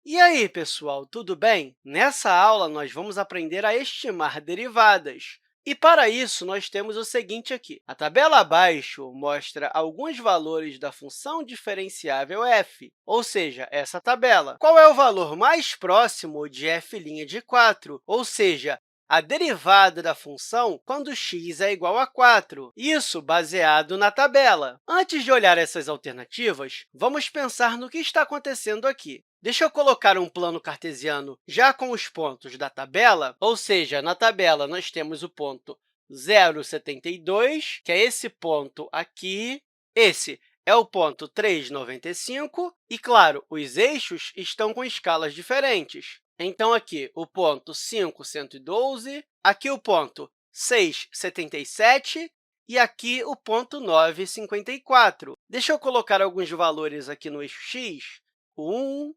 E aí, pessoal, tudo bem? Nessa aula, nós vamos aprender a estimar derivadas. E, para isso, nós temos o seguinte aqui. A tabela abaixo mostra alguns valores da função diferenciável f, ou seja, essa tabela. Qual é o valor mais próximo de f' de 4, ou seja, a derivada da função quando x é igual a 4, isso baseado na tabela. Antes de olhar essas alternativas, vamos pensar no que está acontecendo aqui. Deixa eu colocar um plano cartesiano já com os pontos da tabela, ou seja, na tabela nós temos o ponto 0,72, que é esse ponto aqui. Esse é o ponto 3,95 e, claro, os eixos estão com escalas diferentes. Então, aqui o ponto 5,112, aqui o ponto 6,77 e aqui o ponto 9,54. Deixa eu colocar alguns valores aqui no eixo x. 1,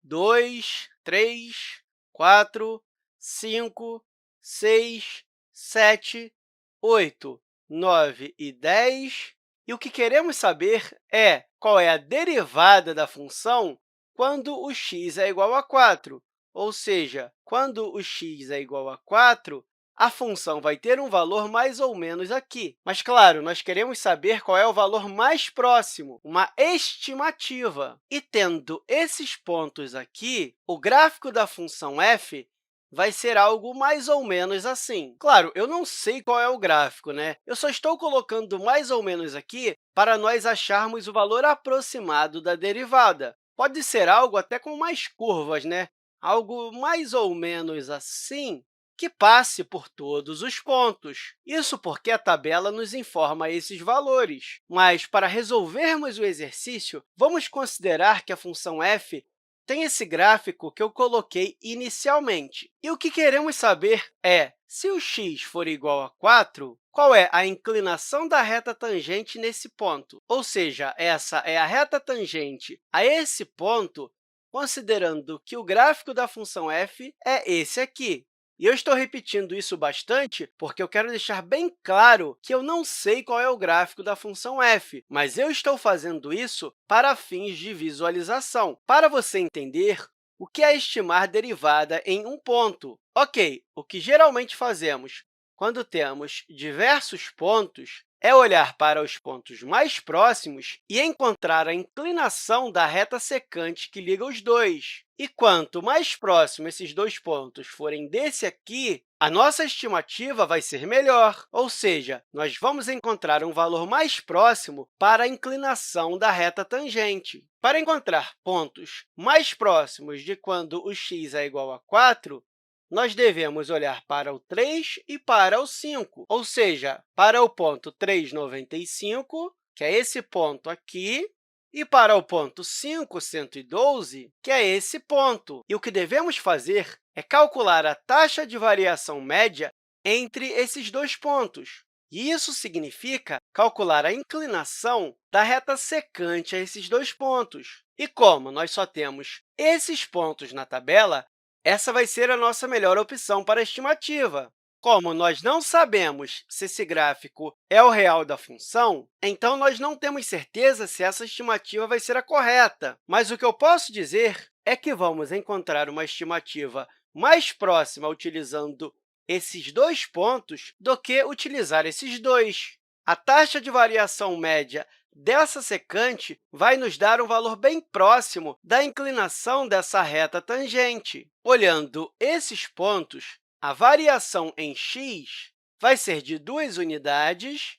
2, 3, 4, 5, 6, 7, 8, 9 e 10. E o que queremos saber é qual é a derivada da função quando o x é igual a 4. Ou seja, quando o x é igual a 4, a função vai ter um valor mais ou menos aqui. Mas, claro, nós queremos saber qual é o valor mais próximo, uma estimativa. E, tendo esses pontos aqui, o gráfico da função f vai ser algo mais ou menos assim. Claro, eu não sei qual é o gráfico, né? Eu só estou colocando mais ou menos aqui para nós acharmos o valor aproximado da derivada. Pode ser algo até com mais curvas, né? Algo mais ou menos assim, que passe por todos os pontos. Isso porque a tabela nos informa esses valores. Mas, para resolvermos o exercício, vamos considerar que a função f tem esse gráfico que eu coloquei inicialmente. E o que queremos saber é, se o x for igual a 4, qual é a inclinação da reta tangente nesse ponto? Ou seja, essa é a reta tangente a esse ponto, considerando que o gráfico da função f é esse aqui. E eu estou repetindo isso bastante porque eu quero deixar bem claro que eu não sei qual é o gráfico da função f, mas eu estou fazendo isso para fins de visualização, para você entender o que é estimar derivada em um ponto. Ok, o que geralmente fazemos quando temos diversos pontos é olhar para os pontos mais próximos e encontrar a inclinação da reta secante que liga os dois. E quanto mais próximo esses dois pontos forem desse aqui, a nossa estimativa vai ser melhor, ou seja, nós vamos encontrar um valor mais próximo para a inclinação da reta tangente. Para encontrar pontos mais próximos de quando o x é igual a 4, nós devemos olhar para o 3 e para o 5, ou seja, para o ponto 3,95, que é esse ponto aqui, e para o ponto 5,112, que é esse ponto. E o que devemos fazer é calcular a taxa de variação média entre esses dois pontos. E isso significa calcular a inclinação da reta secante a esses dois pontos. E como nós só temos esses pontos na tabela, essa vai ser a nossa melhor opção para a estimativa. Como nós não sabemos se esse gráfico é o real da função, então nós não temos certeza se essa estimativa vai ser a correta. Mas o que eu posso dizer é que vamos encontrar uma estimativa mais próxima utilizando esses dois pontos do que utilizar esses dois. A taxa de variação média dessa secante vai nos dar um valor bem próximo da inclinação dessa reta tangente. Olhando esses pontos, a variação em x vai ser de 2 unidades,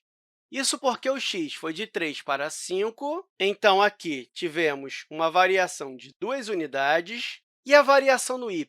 isso porque o x foi de 3 para 5, então aqui tivemos uma variação de 2 unidades, e a variação no y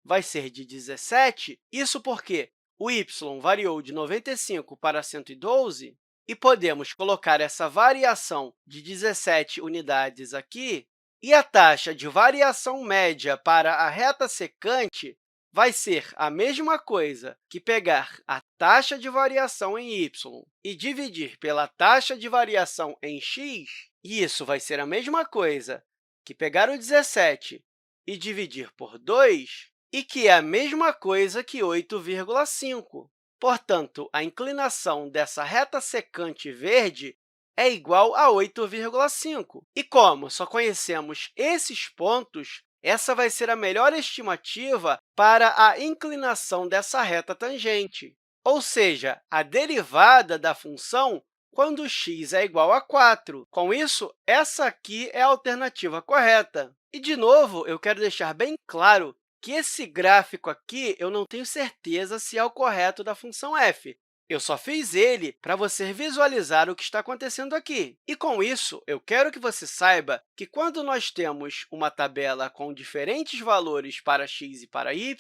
vai ser de 17, isso porque o y variou de 95 para 112, e podemos colocar essa variação de 17 unidades aqui, e a taxa de variação média para a reta secante vai ser a mesma coisa que pegar a taxa de variação em y e dividir pela taxa de variação em x, e isso vai ser a mesma coisa que pegar o 17 e dividir por 2, e que é a mesma coisa que 8,5. Portanto, a inclinação dessa reta secante verde é igual a 8,5. E como só conhecemos esses pontos, essa vai ser a melhor estimativa para a inclinação dessa reta tangente, ou seja, a derivada da função quando x é igual a 4. Com isso, essa aqui é a alternativa correta. E, de novo, eu quero deixar bem claro que esse gráfico aqui eu não tenho certeza se é o correto da função f. Eu só fiz ele para você visualizar o que está acontecendo aqui. E, com isso, eu quero que você saiba que, quando nós temos uma tabela com diferentes valores para x e para y,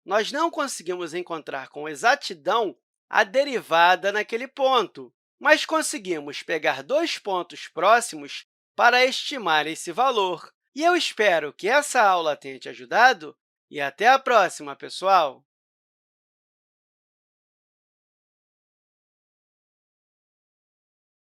nós não conseguimos encontrar com exatidão a derivada naquele ponto, mas conseguimos pegar dois pontos próximos para estimar esse valor. E eu espero que essa aula tenha te ajudado e até a próxima, pessoal!